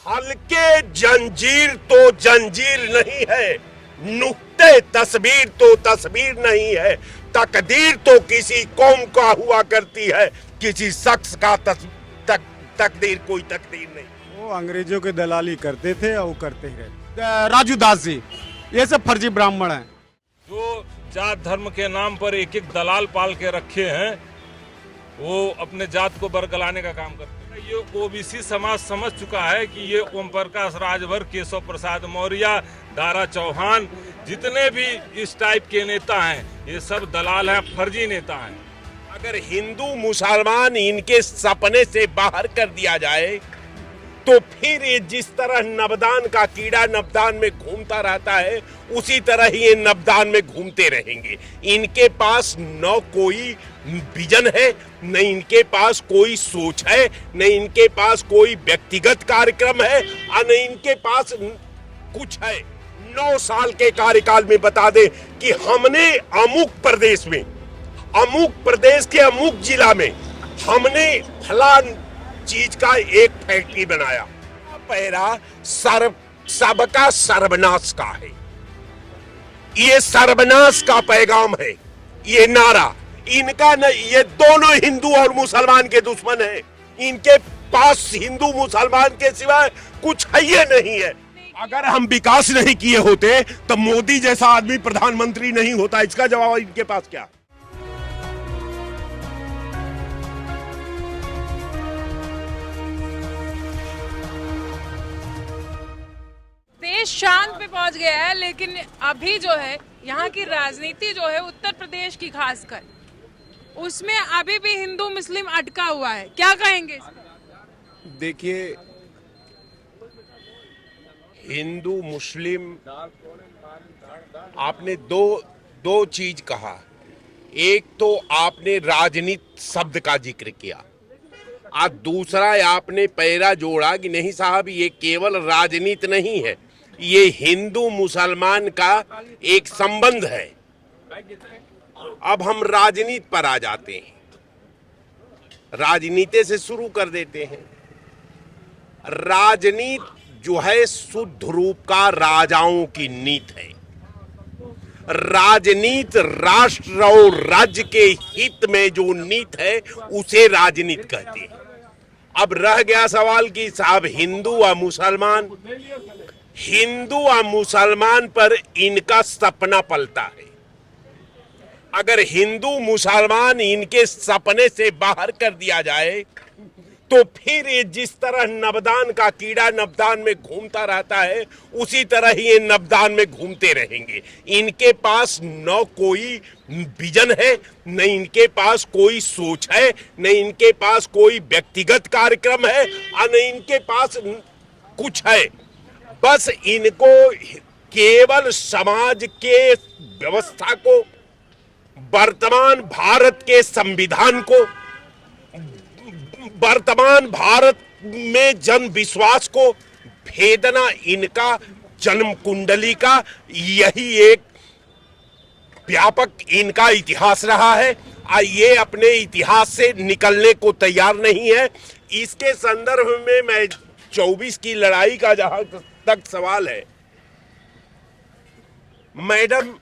हल्के जंजीर तो जंजीर नहीं है, नुक्ते तस्वीर तो तस्वीर नहीं है। तकदीर तो किसी कौम का हुआ करती है, किसी शख्स का तकदीर कोई तकदीर नहीं। वो अंग्रेजों की दलाली करते थे और करते ही रहे। राजू दास जी, ये सब फर्जी ब्राह्मण हैं। जो जात धर्म के नाम पर एक एक दलाल पाल के रखे हैं, वो अपने जात को बरगलाने का काम करते हैं। ये ओबीसी समाज समझ चुका है कि ये ओम प्रकाश राजभर, केशव प्रसाद मौर्य, दारा चौहान, जितने भी इस टाइप के नेता हैं, ये सब दलाल हैं, फर्जी नेता हैं। अगर हिंदू मुसलमान इनके सपने से बाहर कर दिया जाए तो फिर ये जिस तरह नवदान का कीड़ा नवदान में घूमता रहता है, उसी तरह ही ये नवदान में घूमते रहेंगे। इनके पास न कोई विजन है, न इनके पास कोई सोच है, न इनके पास कोई व्यक्तिगत कार्यक्रम है, और न इनके पास कुछ है। 9 साल के कार्यकाल में बता दे कि हमने अमुक प्रदेश के अमुक जिला में हमने फलान चीज का एक फैक्ट्री बनाया। पैरा सबका सर्वनाश का है, ये सर्वनाश का पैगाम है, ये नारा इनका न। ये दोनों हिंदू और मुसलमान के दुश्मन हैं। इनके पास हिंदू मुसलमान के सिवाय कुछ है ये नहीं है। अगर हम विकास नहीं किए होते तो मोदी जैसा आदमी प्रधानमंत्री नहीं होता। इसका जवाब इनके पास क्या? देश शांत पे पहुंच गया है, लेकिन अभी जो है यहाँ की राजनीति जो है उत्तर प्रदेश की खासकर, उसमें अभी भी हिंदू मुस्लिम अटका हुआ है। क्या कहेंगे? देखिए, हिंदू मुस्लिम, आपने दो चीज कहा। एक तो आपने राजनीति शब्द का जिक्र किया, और दूसरा आपने पैरा जोड़ा कि नहीं साहब, ये केवल राजनीति नहीं है, ये हिंदू मुसलमान का एक संबंध है। अब हम राजनीति पर आ जाते हैं, राजनीति से शुरू कर देते हैं। राजनीति जो है शुद्ध रूप का राजाओं की नीति है। राजनीति राष्ट्र और राज्य के हित में जो नीति है उसे राजनीति कहते हैं। अब रह गया सवाल कि साहब हिंदू और मुसलमान पर इनका सपना पलता है। अगर हिंदू मुसलमान इनके सपने से बाहर कर दिया जाए तो फिर ये जिस तरह नवदान का कीड़ा नवदान में घूमता रहता है, उसी तरह ही ये नवदान में घूमते रहेंगे। इनके पास न कोई विजन है, न इनके पास कोई सोच है, न इनके पास कोई व्यक्तिगत कार्यक्रम है, और न इनके पास कुछ है। बस इनको केवल समाज के व्यवस्था को, वर्तमान भारत के संविधान को, वर्तमान भारत में जन विश्वास को भेदना इनका जन्म कुंडली का यही एक व्यापक इनका इतिहास रहा है, और ये अपने इतिहास से निकलने को तैयार नहीं है। इसके संदर्भ में मैं 24 की लड़ाई का जहां तक सवाल है, मैडम,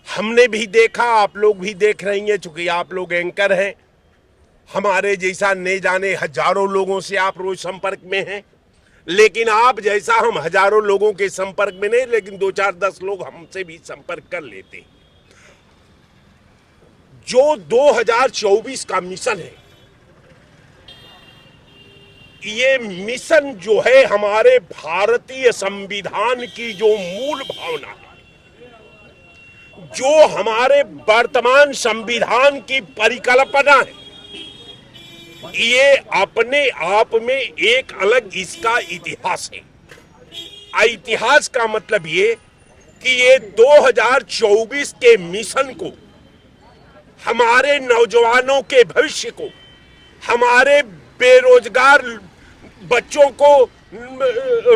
हमने भी देखा, आप लोग भी देख रही हैं, चूंकि आप लोग एंकर हैं, हमारे जैसा न जाने हजारों लोगों से आप रोज संपर्क में हैं। लेकिन आप जैसा हम हजारों लोगों के संपर्क में नहीं, लेकिन 2-4-10 लोग हमसे भी संपर्क कर लेते हैं। जो 2024 का मिशन है, ये मिशन जो है हमारे भारतीय संविधान की जो मूल भावना है, जो हमारे वर्तमान संविधान की परिकल्पना है, ये अपने आप में एक अलग इसका इतिहास है। इतिहास का मतलब ये कि ये 2024 के मिशन को, हमारे नौजवानों के भविष्य को, हमारे बेरोजगार बच्चों को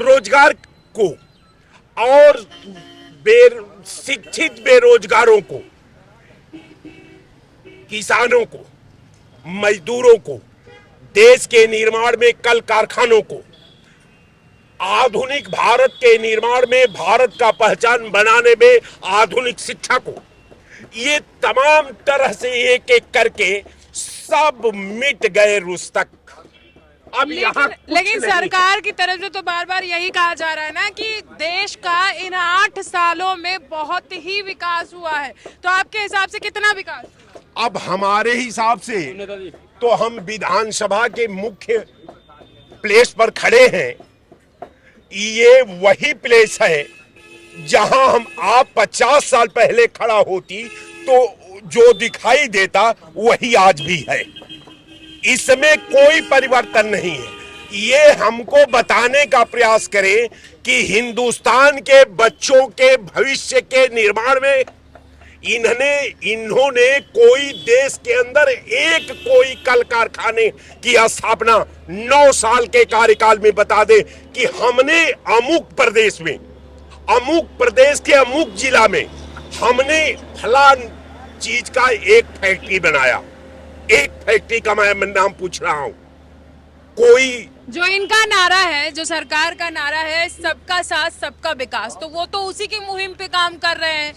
रोजगार को, और शिक्षित बेरोजगारों को, किसानों को, मजदूरों को, देश के निर्माण में कल कारखानों को, आधुनिक भारत के निर्माण में, भारत का पहचान बनाने में, आधुनिक शिक्षा को, ये तमाम तरह से एक एक करके सब मिट गए रुस तक। अब यहाँ लेकिन सरकार की तरफ से तो बार बार यही कहा जा रहा है ना कि देश का इन 8 सालों में बहुत ही विकास हुआ है, तो आपके हिसाब से कितना विकास? अब हमारे हिसाब से तो हम विधानसभा के मुख्य प्लेस पर खड़े हैं। ये वही प्लेस है जहां आप 50 साल पहले खड़ा होती तो जो दिखाई देता वही आज भी है। इसमें कोई परिवर्तन नहीं है। ये हमको बताने का प्रयास करें कि हिंदुस्तान के बच्चों के भविष्य के निर्माण में इन्होंने कोई देश के अंदर एक कोई कल कारखाने की स्थापना 9 साल के कार्यकाल में बता दे कि हमने अमुक प्रदेश में, अमुक प्रदेश के अमुक जिला में हमने फलान चीज का एक फैक्ट्री बनाया। एक फैक्ट्री का मैं नाम पूछ रहा हूं। कोई जो इनका नारा है, जो सरकार का नारा है, सबका साथ सबका विकास, तो वो तो उसी की मुहिम पे काम कर रहे हैं।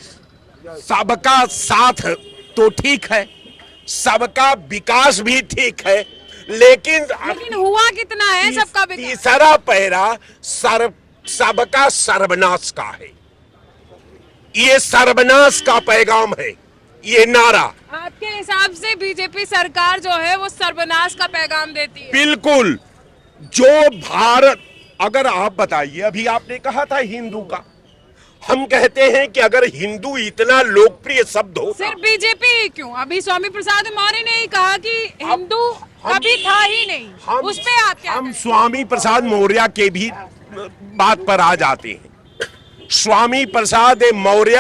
सबका साथ तो ठीक है, सबका विकास भी ठीक है, लेकिन हुआ कितना है सबका विकास? तीसरा पैरा सबका सर्वनाश का है। ये सर्वनाश का पैगाम है, ये नारा। आपके हिसाब से बीजेपी सरकार जो है वो सर्वनाश का पैगाम देती है? बिल्कुल। जो भारत, अगर आप बताइए, अभी आपने कहा था हिंदू का, हम कहते हैं कि अगर हिंदू इतना लोकप्रिय शब्द हो, सिर्फ बीजेपी ही क्यों? अभी स्वामी प्रसाद मौर्य ने ही कहा कि हिंदू कभी था ही नहीं। उस पे आप क्या हम स्वामी प्रसाद मौर्य के भी बात पर आ जाते हैं। स्वामी प्रसाद मौर्य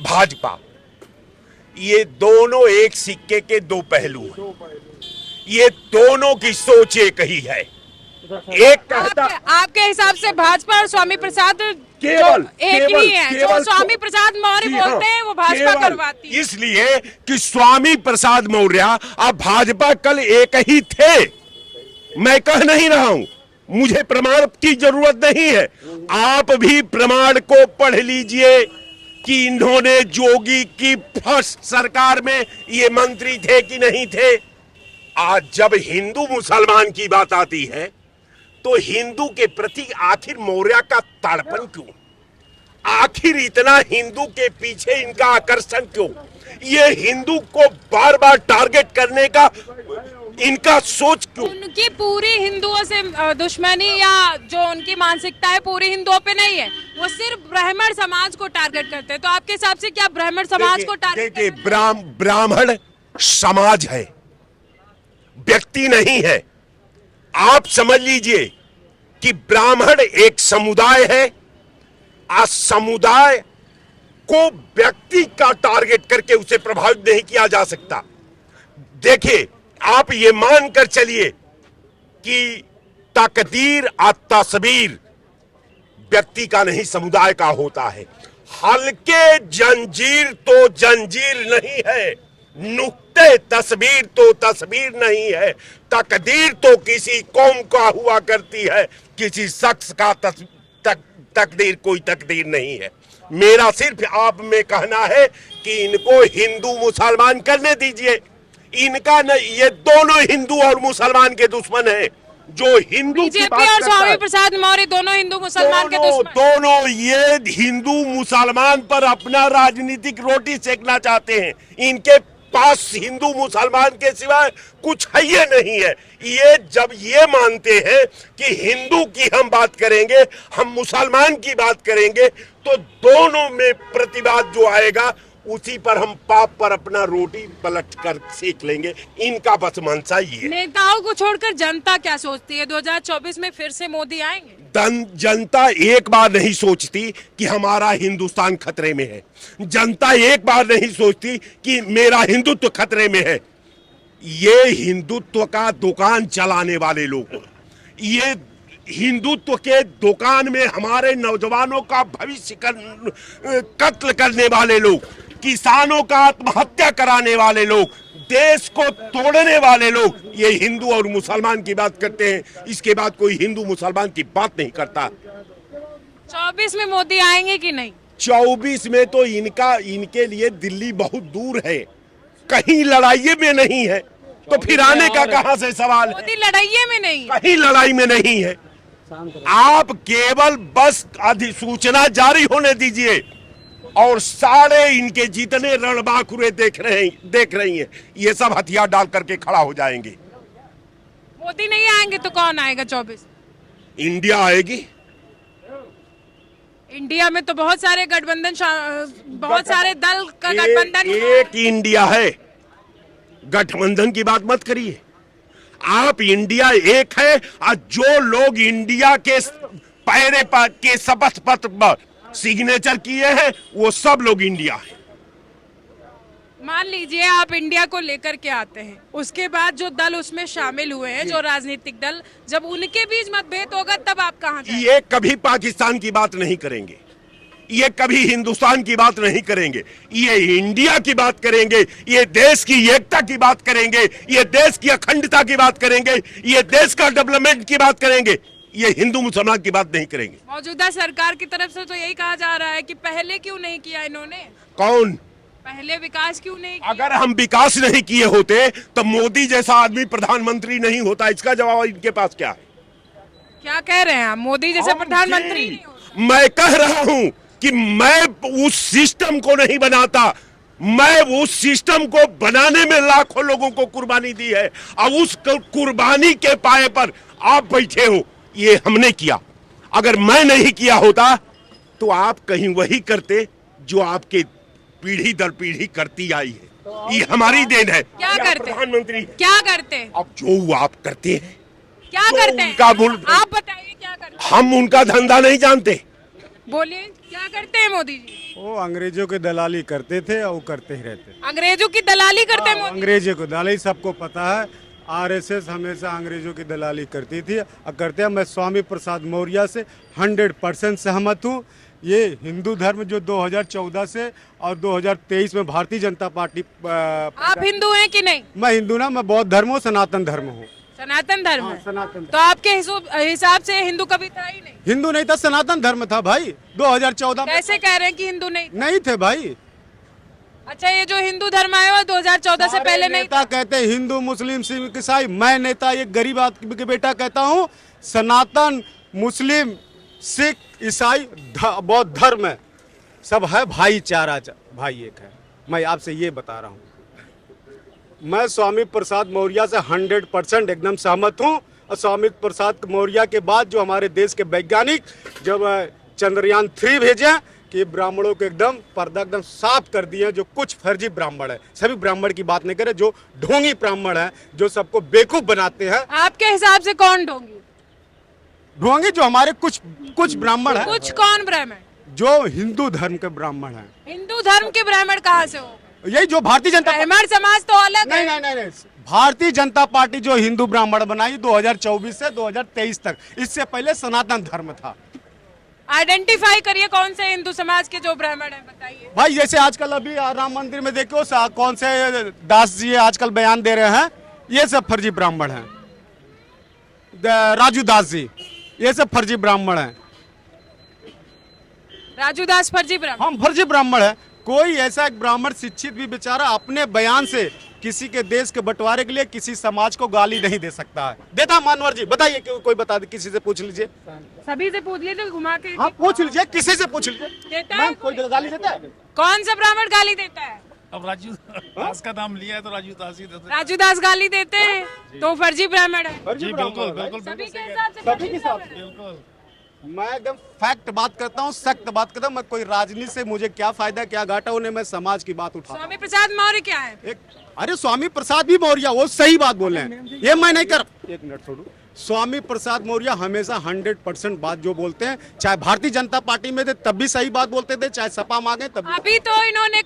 भाजपा, ये दोनों एक सिक्के के दो पहलू हैं। ये दोनों की सोच एक ही है। एक कहता, आपके हिसाब से भाजपा और स्वामी प्रसाद केवल एक ही है। जो स्वामी प्रसाद मौर्य बोलते हैं वो भाजपा करवाती है। इसलिए कि स्वामी प्रसाद मौर्य अब भाजपा कल एक ही थे। मैं कह नहीं रहा हूं, मुझे प्रमाण की जरूरत नहीं है। आप भी प्रमाण को पढ़ लीजिए कि इन्होंने जोगी की फर्स्ट सरकार में ये मंत्री थे कि नहीं थे। आज जब हिंदू मुसलमान की बात आती है तो हिंदू के प्रति आखिर मौर्य का तड़पन क्यों? आखिर इतना हिंदू के पीछे इनका आकर्षण क्यों? ये हिंदू को बार बार टारगेट करने का इनका सोच क्यों? उनकी पूरी हिंदुओं से दुश्मनी या जो उनकी मानसिकता है पूरी हिंदुओं पे नहीं है, वो सिर्फ ब्राह्मण समाज को टारगेट करते हैं। तो आपके हिसाब से क्या ब्राह्मण समाज को टारगेट? देखिए, ब्राह्मण समाज है, व्यक्ति नहीं है। आप समझ लीजिए कि ब्राह्मण एक समुदाय है। आज समुदाय को व्यक्ति का टारगेट करके उसे प्रभावित नहीं किया जा सकता। देखिए, आप ये मानकर चलिए कि तकदीर और तस्वीर व्यक्ति का नहीं समुदाय का होता है। हल्के जंजीर तो जंजीर नहीं है, नुक्ते तस्वीर तो तस्वीर नहीं है। तकदीर तो किसी कौम का हुआ करती है, किसी शख्स का तकदीर कोई तकदीर नहीं है। मेरा सिर्फ आप में कहना है कि इनको हिंदू मुसलमान करने दीजिए। इनका न, ये दोनों हिंदू और मुसलमान के दुश्मन हैं। जो हिंदू की बात और स्वामी प्रसाद मौर्य दोनों हिंदू मुसलमान के दुश्मन। दोनों ये हिंदू मुसलमान पर अपना राजनीतिक रोटी सेकना चाहते हैं। इनके पास हिंदू मुसलमान के सिवाय कुछ है ये नहीं है। ये जब ये मानते हैं कि हिंदू की हम बात करेंगे, हम मुसलमान की बात करेंगे, तो दोनों में प्रतिवाद जो आएगा उसी पर हम पाप पर अपना रोटी पलट कर सेक लेंगे। इनका बस मंशा ये है। नेताओं को छोड़कर जनता क्या सोचती है? 2024 में फिर से मोदी आएंगे? जनता एक बार नहीं सोचती कि हमारा हिंदुस्तान खतरे में है। जनता एक बार नहीं सोचती कि मेरा हिंदुत्व खतरे में है। ये हिंदुत्व का दुकान चलाने वाले लोग, ये हिंदुत्व के दुकान में हमारे नौजवानों का भविष्य कत्ल करने वाले लोग, किसानों का आत्महत्या कराने वाले लोग, देश को तोड़ने वाले लोग ये हिंदू और मुसलमान की बात करते हैं, इसके बाद कोई हिंदू मुसलमान की बात नहीं करता। 24 में मोदी आएंगे कि नहीं? 24 में तो इनके लिए दिल्ली बहुत दूर है, कहीं लड़ाई में नहीं है, तो फिर आने का कहां से सवाल है? मोदी लड़ाइये में नहीं है। कहीं लड़ाई में नहीं है। आप केवल बस अधिसूचना जारी होने दीजिए और सारे इनके जितने रणबांकुरे देख रही हैं, ये सब हथियार डाल करके खड़ा हो जाएंगे। मोदी नहीं आएंगे तो कौन आएगा 24? इंडिया आएगी। इंडिया में तो बहुत सारे गठबंधन बहुत सारे दल का गठबंधन एक इंडिया है, गठबंधन की बात मत करिए। आप इंडिया एक है और जो लोग इंडिया के पैरे पर के शपथ पत्र पर सिग्नेचर किए हैं वो सब लोग इंडिया है। मान लीजिए आप इंडिया को लेकर के आते हैं, उसके बाद जो दल उसमें शामिल हुए हैं, जो राजनीतिक दल, जब उनके बीच मतभेद होगा तब आप कहां जाएंगे? ये कभी पाकिस्तान की बात नहीं करेंगे, ये कभी हिंदुस्तान की बात नहीं करेंगे, ये इंडिया की बात करेंगे, ये देश की एकता की बात करेंगे, ये देश की अखंडता की बात करेंगे, ये देश का डेवलपमेंट की बात करेंगे, ये हिंदू मुसलमान की बात नहीं करेंगे। मौजूदा सरकार की तरफ से तो यही कहा जा रहा है कि पहले क्यों नहीं किया इन्होंने? कौन? पहले विकास क्यों नहीं किया? अगर हम विकास नहीं किए होते तो मोदी जैसा आदमी प्रधानमंत्री नहीं होता। इसका जवाब इनके पास क्या है? क्या कह रहे हैं आप? मोदी जैसे प्रधानमंत्री नहीं होते? मैं कह रहा हूं कि मैं उस सिस्टम को नहीं बनाता, मैं उस सिस्टम को बनाने में लाखों लोगों को कुर्बानी दी है और उस कुर्बानी के पाए पर आप बैठे हो। ये हमने किया। अगर मैं नहीं किया होता तो आप कहीं वही करते जो आपके पीढ़ी दर पीढ़ी करती आई है। ये हमारी देन है। क्या करते? प्रधानमंत्री क्या करते? अब जो आप करते हैं, क्या करते हैं? उनका मुल्क, आप बताइए क्या करते हैं? हम उनका धंधा नहीं जानते। बोलिए क्या करते हैं मोदी जी? वो अंग्रेजों की दलाली करते थे और करते ही रहते। अंग्रेजों की दलाली करते हैं मोदी? अंग्रेजों की दलाली सबको पता है। आरएसएस हमेशा अंग्रेजों की दलाली करती थी और करते हैं। मैं स्वामी प्रसाद मौर्य से 100% सहमत हूँ। ये हिंदू धर्म जो 2014 से और 2023 में भारतीय जनता पार्टी आप हिंदू हैं कि नहीं? मैं हिंदू ना, मैं बौद्ध धर्म हूँ, सनातन धर्म हूँ। सनातन धर्म है? सनातन तो आपके हिसाब से हिंदू कभी था ही नहीं? हिंदू नहीं था, सनातन धर्म था भाई। 2014 में कैसे कह रहे हैं कि हिंदू नहीं थे भाई। अच्छा, ये जो हिंदू धर्म आया हुआ 2014 से पहले नहीं नेता कहते हैं हिंदू मुस्लिम सिख ईसाई। मैं नेता एक गरीब आदमी के बेटा कहता हूँ, सनातन मुस्लिम सिख ईसाई बौद्ध धर्म है, सब है भाईचारा, भाई एक है। मैं आपसे ये बता रहा हूँ। मैं स्वामी प्रसाद मौर्य से 100% एकदम सहमत हूँ। और स्वामी प्रसाद मौर्य के बाद जो हमारे देश के वैज्ञानिक जब चंद्रयान 3 भेजे कि ब्राह्मणों को एकदम पर्दा एकदम साफ कर दिए। जो कुछ फर्जी ब्राह्मण है, सभी ब्राह्मण की बात नहीं करे, जो ढोंगी ब्राह्मण है, जो सबको बेवकूफ बनाते हैं। आपके हिसाब से कौन ढोंगी? ढोंगी जो हमारे कुछ ब्राह्मण है। कुछ कौन ब्राह्मण? जो हिंदू धर्म के ब्राह्मण है। हिंदू धर्म के ब्राह्मण कहाँ से हो? यही जो भारतीय जनता ब्राह्मण समाज तो अलग है। नहीं, भारतीय जनता पार्टी जो हिंदू ब्राह्मण बनाई 2024 से 2023 तक, इससे पहले सनातन धर्म था। आइडेंटिफाई करिए कौन से हिंदू समाज के जो ब्राह्मण हैं, बताइए भाई। जैसे आजकल अभी राम मंदिर में देखो कौन से दास जी आजकल बयान दे रहे हैं, ये सब फर्जी ब्राह्मण हैं। राजू दास जी, ये सब फर्जी ब्राह्मण हैं। राजू दास फर्जी ब्राह्मण? हम फर्जी ब्राह्मण है। कोई ऐसा एक ब्राह्मण शिक्षित भी बेचारा अपने बयान से किसी के देश के बंटवारे के लिए किसी समाज को गाली नहीं दे सकता है। देता मानवर जी, बताइए कोई बता दे, किसी से पूछ लीजिए। सभी से पूछ लीजिए, घुमा के। हाँ पूछ लीजिए, किसी से पूछ लीजिए। देता है कोई गाली देता है? कौन सा ब्राह्मण गाली देता है? अब राजू दास का नाम लिया है तो राजू दास ही देते हैं। राजू दास गाली देते हैं तो फर्जी ब्राह्मण है। जी बिल्कुल बिल्कुल सभी के बिल्कुल हिसाब से सभी के हिसाब से। बिल्कुल। मैं एकदम फैक्ट बात करता हूँ, सख्त बात करता हूँ। मैं कोई राजनीति से मुझे क्या फायदा क्या घाटा, उन्हें मैं समाज की बात उठा। स्वामी प्रसाद मौर्य क्या है? अरे स्वामी प्रसाद भी मौर्य, वो सही बात बोल रहे हैं, ये मैं नहीं कर। एक मिनट छोड़ू। स्वामी प्रसाद मौर्य हमेशा 100% बात जो बोलते हैं, चाहे भारतीय जनता पार्टी में थे तब भी सही बात बोलते थे, चाहे सपा मांगे तब भी। अभी तो इन्होंने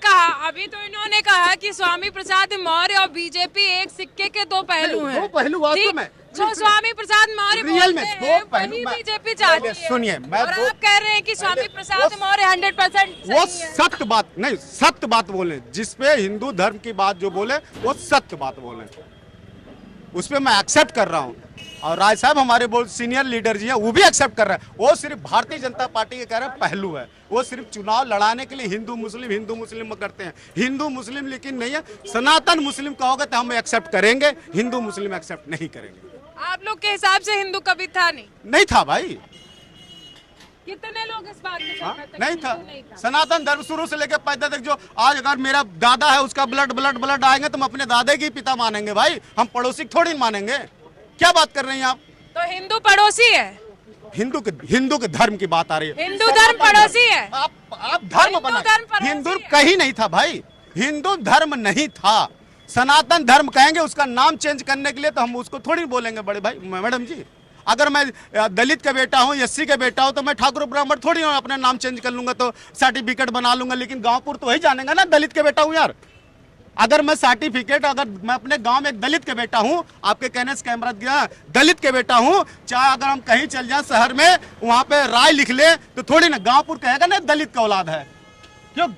कहा कि स्वामी प्रसाद मौर्य और बीजेपी एक सिक्के के दो पहलू हैं। दो पहलू वास्तव में। जो स्वामी प्रसाद मौर्य रियल में बोलते दो हैं, पहलू वही मैं- बीजेपी चाहती पहले है। सुनिए, मैं और दो- आप कह रहे हैं कि स्वामी पहले प्रसाद वो- मौर्य 100% वो सही है। सत्य बात नहीं, सत्य बात बोले, जिसपे हिंदू धर्म की बात जो बोले वो सत्य बात बोले, उस पे मैं एक्सेप्ट कर रहा हूँ। और राय साहब हमारे बहुत सीनियर लीडर जी हैं, वो भी एक्सेप्ट कर रहे हैं। वो सिर्फ भारतीय जनता पार्टी के कह रहे हैं पहलू है, वो सिर्फ चुनाव लड़ाने के लिए हिंदू मुस्लिम करते हैं। हिंदू मुस्लिम लेकिन नहीं है, सनातन मुस्लिम कहोगे तो हम एक्सेप्ट करेंगे, हिंदू मुस्लिम एक्सेप्ट नहीं करेंगे। आप लोग के हिसाब से हिंदू कभी था नहीं था भाई, कितने लोग इस बात में हाँ? सहमत हैं कि नहीं था। हिंदू नहीं था? सनातन धर्म शुरू से लेकर पैदा तक, जो आज अगर मेरा दादा है उसका ब्लड आएंगे तो हम अपने दादा की पिता मानेंगे भाई, हम पड़ोसी को थोड़ी मानेंगे। क्या बात कर रहे हैं आप? तो हिंदू पड़ोसी है, हिंदू के धर्म की बात आ रही है। हिंदू धर्म पड़ोसी है। आप धर्म हिंदू बना, धर्म पड़ोसी हिंदू है। कहीं नहीं था भाई, हिंदू धर्म नहीं था, सनातन धर्म कहेंगे। उसका नाम चेंज करने के लिए तो हम उसको थोड़ी बोलेंगे बड़े भाई मैडम जी। अगर मैं दलित का बेटा हूँ, एससी का बेटा हूँ, तो मैं ठाकुर ब्राह्मण थोड़ी हूँ अपना नाम चेंज कर लूंगा तो सर्टिफिकेट बना लूंगा, लेकिन गांवपुर तो वही जानेगा ना दलित के बेटा हूँ यार। अगर मैं सर्टिफिकेट, अगर मैं अपने गांव में एक दलित के बेटा हूं, आपके कहने से कैमरा गया, दलित के बेटा हूं, चाहे अगर हम कहीं चल जाए शहर में, वहां पे राय लिख ले तो थोड़ी ना गांवपुर कहेगा ना दलित का औलाद है, क्यों?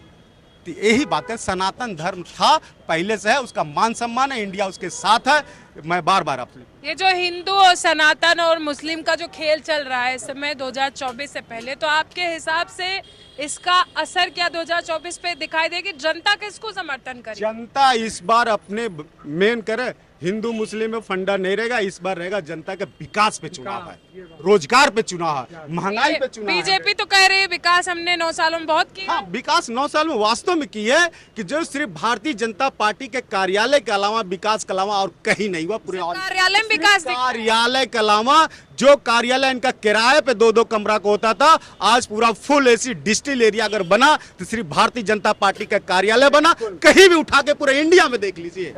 तो यही बात है, सनातन धर्म था पहले से है, उसका मान सम्मान है, इंडिया उसके साथ है। मैं बार बार आपसे, ये जो हिंदू और सनातन और मुस्लिम का जो खेल चल रहा है इस समय 2024 से पहले, तो आपके हिसाब से इसका असर क्या 2024 पे दिखाई देगी? जनता किसको समर्थन करेगी? जनता इस बार अपने मेन करे, हिंदू मुस्लिम में फंडा नहीं रहेगा, इस बार रहेगा जनता के विकास पे चुनाव है, रोजगार पे चुनाव है, महंगाई पे चुनाव है। बीजेपी तो कह रही है विकास हमने 9 सालों में बहुत किया। हाँ, विकास 9 साल में वास्तव में की है कि जो सिर्फ भारतीय जनता पार्टी के कार्यालय के अलावा, विकास के अलावा और कहीं नहीं हुआ पूरे कार्यालय में विकास दिखता है। कार्यालय के अलावा, जो कार्यालय इनका किराए पे 2-2 कमरा को होता था, आज पूरा फुल एसी डिजिटल एरिया अगर बना तो सिर्फ भारतीय जनता पार्टी का कार्यालय बना। कहीं भी उठा के पूरे इंडिया में देख लीजिए,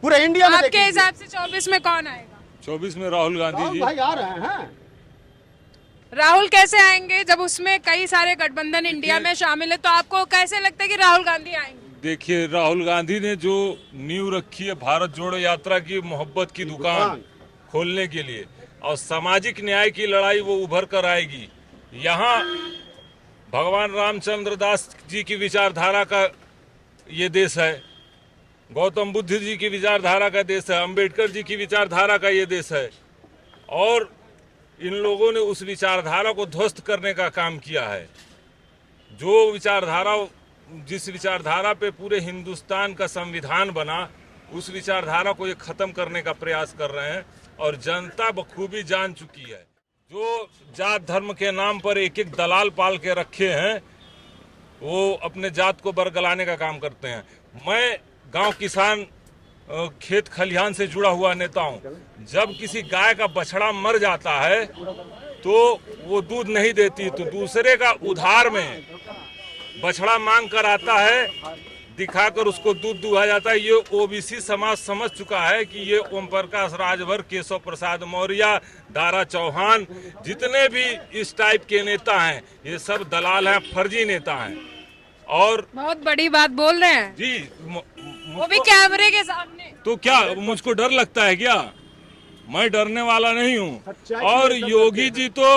पूरे इंडिया में आपके हिसाब से 24 में कौन आएगा? 24 में राहुल गांधी जी। भाई आ रहे हैं। राहुल कैसे आएंगे जब उसमें कई सारे गठबंधन इंडिया में शामिल है? तो आपको कैसे लगता है कि राहुल गांधी आएंगे? देखिए, राहुल गांधी ने जो नींव रखी है भारत जोड़ो यात्रा की, मोहब्बत की दुकान खोलने के लिए, और सामाजिक न्याय की लड़ाई वो उभर कर आएगी। यहाँ भगवान रामचंद्र दास जी की विचारधारा का ये देश है, गौतम बुद्ध जी की विचारधारा का देश है, अंबेडकर जी की विचारधारा का ये देश है, और इन लोगों ने उस विचारधारा को ध्वस्त करने का काम किया है। जो विचारधारा, जिस विचारधारा पे पूरे हिंदुस्तान का संविधान बना, उस विचारधारा को ये खत्म करने का प्रयास कर रहे हैं, और जनता बखूबी जान चुकी है। जो जात धर्म के नाम पर एक एक दलाल पाल के रखे हैं, वो अपने जात को बरगलाने का काम करते हैं। मैं गांव किसान खेत खलिहान से जुड़ा हुआ नेता हूं। जब किसी गाय का बछड़ा मर जाता है तो वो दूध नहीं देती, तो दूसरे का उधार में बछड़ा मांग कर आता है, दिखाकर उसको दूध दुहा जाता है। ये ओबीसी समाज समझ चुका है कि ये ओम प्रकाश राजभर, केशव प्रसाद मौर्य, दारा चौहान, जितने भी इस टाइप के नेता हैं, ये सब दलाल हैं, फर्जी नेता हैं। और बहुत बड़ी बात बोल रहे हैं जी, वो भी कैमरे के सामने। तो क्या मुझको डर लगता है क्या? मैं डरने वाला नहीं हूँ। और योगी जी तो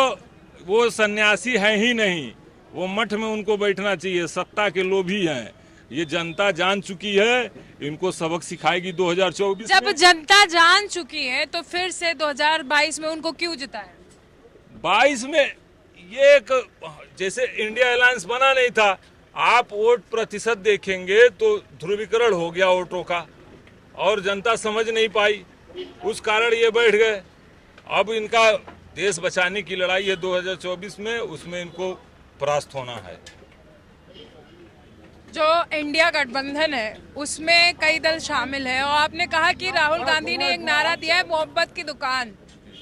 वो सन्यासी है ही नहीं, वो मठ में उनको बैठना चाहिए, सत्ता के लोभी हैं। ये जनता जान चुकी है, इनको सबक सिखाएगी 2024 जब में। जनता जान चुकी है तो फिर से 2022 में उनको क्यों जिताया? 22 में ये एक, जैसे इंडिया अलायंस बना नहीं था, आप वोट प्रतिशत देखेंगे तो ध्रुवीकरण हो गया वोटों का, और जनता समझ नहीं पाई, उस कारण ये बैठ गए। अब इनका देश बचाने की लड़ाई है 2024 में, उसमें इनको परास्त होना है। जो इंडिया गठबंधन है उसमें कई दल शामिल है, और आपने कहा कि राहुल गांधी ने एक नारा दिया है मोहब्बत की दुकान,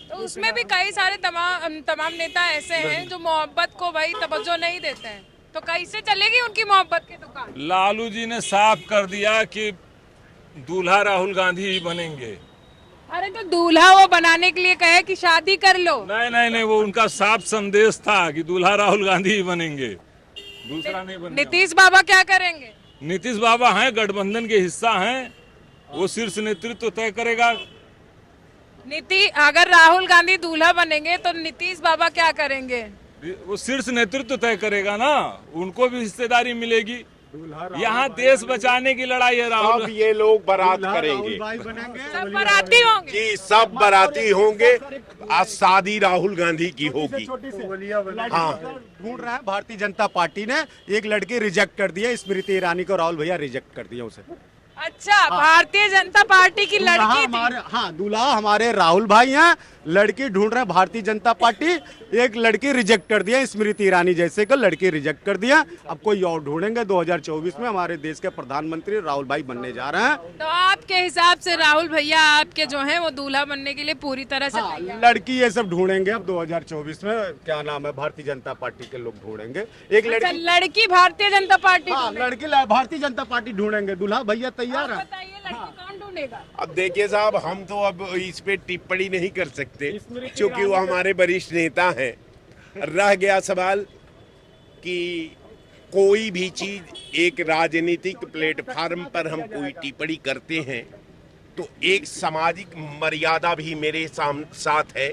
तो उसमें भी कई सारे तमाम नेता ऐसे हैं जो मोहब्बत को भाई तवज्जो नहीं देते हैं। तो कैसे चलेगी उनकी मोहब्बत की दुकान? लालू जी ने साफ कर दिया कि दूल्हा राहुल गांधी ही बनेंगे। अरे तो दूल्हा वो बनाने के लिए कहे कि शादी कर लो। नहीं नहीं नहीं, वो उनका साफ संदेश था कि दूल्हा राहुल गांधी ही बनेंगे, दूसरा नहीं बनेगा। नीतीश बाबा क्या करेंगे? नीतीश बाबा हैं, गठबंधन के हिस्सा हैं, वो शीर्ष नेतृत्व तय करेगा। अगर राहुल गांधी दूल्हा बनेंगे तो नीतीश बाबा क्या करेंगे? वो शीर्ष नेतृत्व तय करेगा ना, उनको भी हिस्सेदारी मिलेगी। यहाँ देश बचाने की लड़ाई है राहुल। अब ये लोग बारात करेंगे, सब बाराती होंगे। जी सब बाराती होंगे। आज शादी राहुल गांधी की होगी। हाँ, ढूंढ रहे हैं। भारतीय जनता पार्टी ने एक लड़की रिजेक्ट कर दिया, स्मृति ईरानी को राहुल भैया रिजेक्ट कर दिया उसे। अच्छा, भारतीय जनता पार्टी की लड़की थी। हाँ, दूल्हा हमारे राहुल भाई हैं। लड़की ढूंढ रहे हैं भारतीय जनता पार्टी। एक लड़की रिजेक्ट कर दिया, स्मृति ईरानी जैसे को लड़की रिजेक्ट कर दिया। अब कोई और ढूंढेंगे। 2024 में हमारे देश के प्रधानमंत्री राहुल भाई बनने जा रहे हैं। तो आपके हिसाब से राहुल भैया आपके जो हैं वो दूल्हा बनने के लिए पूरी तरह से हाँ, तैयार? लड़की ये सब ढूंढेंगे अब 2024 में। क्या नाम है, भारतीय जनता पार्टी के लोग ढूंढेंगे एक अच्छा, लड़की। लड़की भारतीय जनता पार्टी हाँ, ढूंढेगी। लड़की भारतीय जनता पार्टी ढूंढेंगे। दूल्हा भैया तैयार है। बताइए लड़की कौन ढूंढेगा? अब देखिए साहब, हम तो अब इस पे टिप्पणी नहीं कर सकते क्योंकि वो हमारे वरिष्ठ नेता हैं। रह गया सवाल कि कोई भी चीज एक राजनीतिक प्लेटफार्म पर हम कोई टिप्पणी करते हैं तो एक सामाजिक मर्यादा भी मेरे साथ है।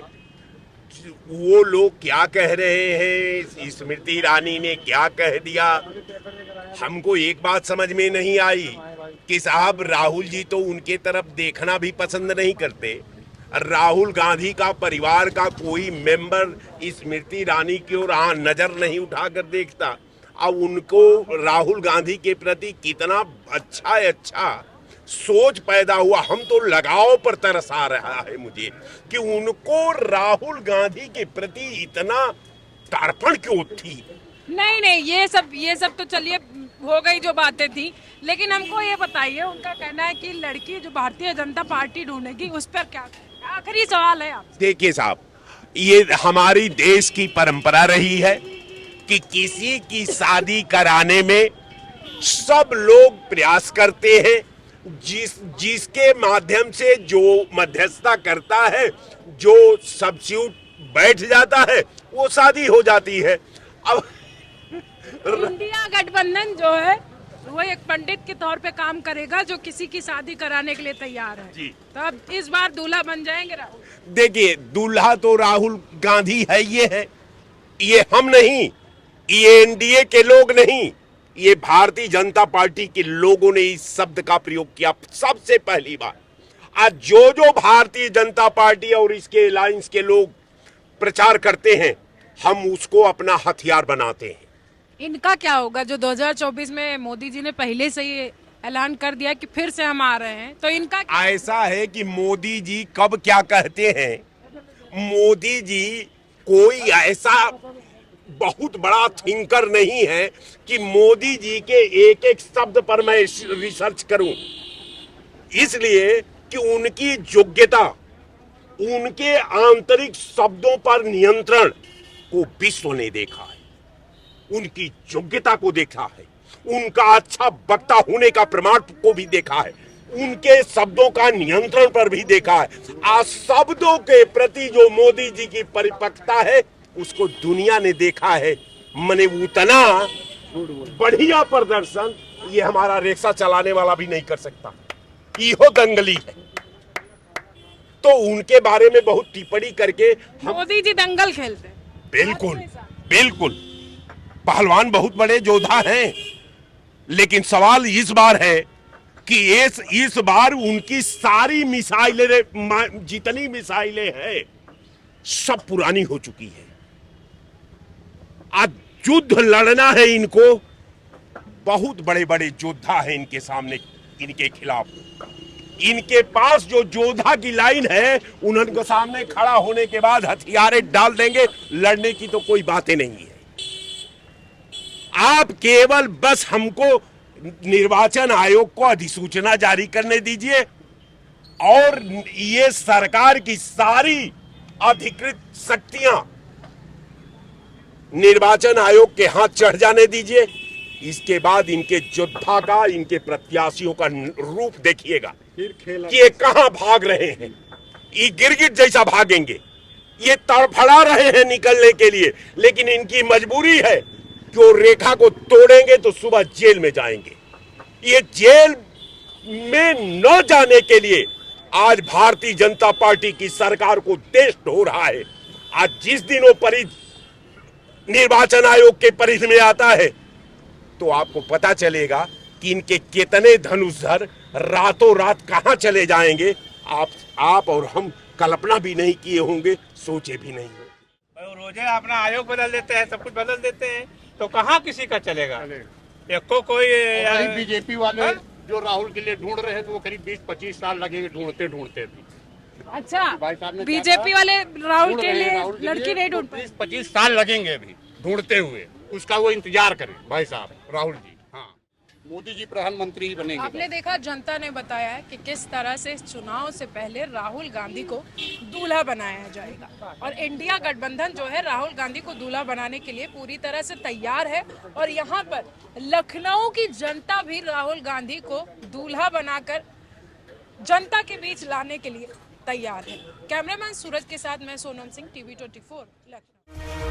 वो लोग क्या कह रहे हैं, स्मृति ईरानी ने क्या कह दिया, हमको एक बात समझ में नहीं आई कि साहब राहुल जी तो उनके तरफ देखना भी पसंद नहीं करते। राहुल गांधी का परिवार का कोई मेंबर स्मृति ईरानी की ओर नजर नहीं उठाकर देखता। अब उनको राहुल गांधी के प्रति कितना अच्छा सोच पैदा हुआ। हम तो लगाव पर तरस आ रहा है मुझे कि उनको राहुल गांधी के प्रति इतना तड़पण क्यों थी। नहीं, ये सब तो चलिए हो गई जो बातें थी, लेकिन हमको ये बताइए, उनका कहना है कि लड़की जो भारतीय जनता पार्टी ढूंढेगी उस पर क्या? आखिरी सवाल है आप। देखिए साहब, ये हमारी देश की परंपरा रही है कि किसी की शादी कराने में सब लोग प्रयास करते हैं। जिसके माध्यम से जो मध्यस्थता करता है, जो सब्स्टिट्यूट बैठ जाता है, वो शादी हो जाती है। अब इंडिया गठबंधन जो है वो एक पंडित के तौर पे काम करेगा जो किसी की शादी कराने के लिए तैयार है। जी। तो अब इस बार दूल्हा बन जाएंगे राहुल? देखिए, दूल्हा तो राहुल गांधी है, ये हम नहीं, ये एनडीए के लोग नहीं, ये भारतीय जनता पार्टी के लोगों ने इस शब्द का प्रयोग किया सबसे पहली बार। आज जो भारतीय जनता पार्टी और इसके अलायंस के लोग प्रचार करते हैं, हम उसको अपना हथियार बनाते हैं। इनका क्या होगा जो 2024 में मोदी जी ने पहले से ही ऐलान कर दिया कि फिर से हम आ रहे हैं, तो इनका ऐसा है कि मोदी जी कब क्या कहते हैं, मोदी जी कोई ऐसा बहुत बड़ा थिंकर नहीं है कि मोदी जी के एक एक शब्द पर मैं रिसर्च करूं। इसलिए कि उनकी योग्यता, उनके आंतरिक शब्दों पर नियंत्रण को विश्व ने देखा है, उनकी योग्यता को देखा है, उनका अच्छा वक्ता होने का प्रमाण को भी देखा है, उनके शब्दों का नियंत्रण पर भी देखा है। आज शब्दों के प्रति जो मोदी जी की परिपक्वता है उसको दुनिया ने देखा है। मने उतना बढ़िया प्रदर्शन ये हमारा रिक्शा चलाने वाला भी नहीं कर सकता, इहो दंगली है। तो उनके बारे में बहुत टिप्पणी करके मोदी जी दंगल खेलते हैं। बिल्कुल पहलवान बहुत बड़े योद्धा हैं, लेकिन सवाल इस बार है कि इस बार उनकी सारी मिसाइलें, जितनी मिसाइलें हैं, सब पुरानी हो चुकी है। आज युद्ध लड़ना है इनको, बहुत बड़े बड़े योद्धा हैं इनके सामने, इनके खिलाफ। इनके पास जो योद्धा की लाइन है, उनके सामने खड़ा होने के बाद हथियारें डाल देंगे, लड़ने की तो कोई बातें नहीं है। आप केवल बस हमको निर्वाचन आयोग को अधिसूचना जारी करने दीजिए और ये सरकार की सारी अधिकृत शक्तियां निर्वाचन आयोग के हाथ चढ़ जाने दीजिए। इसके बाद इनके योद्धा का, इनके प्रत्याशियों का रूप देखिएगा कि ये कहां भाग रहे हैं। ये गिरगिट जैसा भागेंगे, ये तड़फड़ा रहे हैं निकलने के लिए, लेकिन इनकी मजबूरी है कि वो रेखा को तोड़ेंगे तो सुबह जेल में जाएंगे। ये जेल में न जाने के लिए आज भारतीय जनता पार्टी की सरकार को देश ढो रहा है। आज जिस दिन वो निर्वाचन आयोग के परिधि में आता है तो आपको पता चलेगा कि इनके कितने धनुषधर रातों रात कहां चले जाएंगे। आप और हम कल्पना भी नहीं किए होंगे, सोचे भी नहीं होंगे। रोजे अपना आयोग बदल देते हैं, सब कुछ बदल देते हैं, तो कहाँ किसी का चलेगा। एक को कोई बीजेपी वाले जो राहुल के लिए ढूंढ रहे हैं तो वो करीब 20-25 साल लगेंगे ढूंढते ढूंढते भी। अच्छा, भाई साहब ने बीजेपी वाले राहुल ढूंढ के रहे हैं, लिए राहुल के लड़की लिए नहीं ढूंढ तो पाए। 20-25 साल लगेंगे अभी ढूंढते हुए, उसका वो इंतजार करें भाई साहब राहुल जी। हाँ, मोदी जी प्रधानमंत्री ही बनेंगे। आपने देखा जनता ने बताया है कि किस तरह से इस चुनाव से पहले राहुल गांधी को दूल्हा बनाया जाएगा और इंडिया गठबंधन जो है राहुल गांधी को दूल्हा बनाने के लिए पूरी तरह से तैयार है। और यहाँ पर लखनऊ की जनता भी राहुल गांधी को दूल्हा बनाकर जनता के बीच लाने के लिए तैयार है। कैमरामैन सूरज के साथ मैं सोनम सिंह, TV 24 लखनऊ।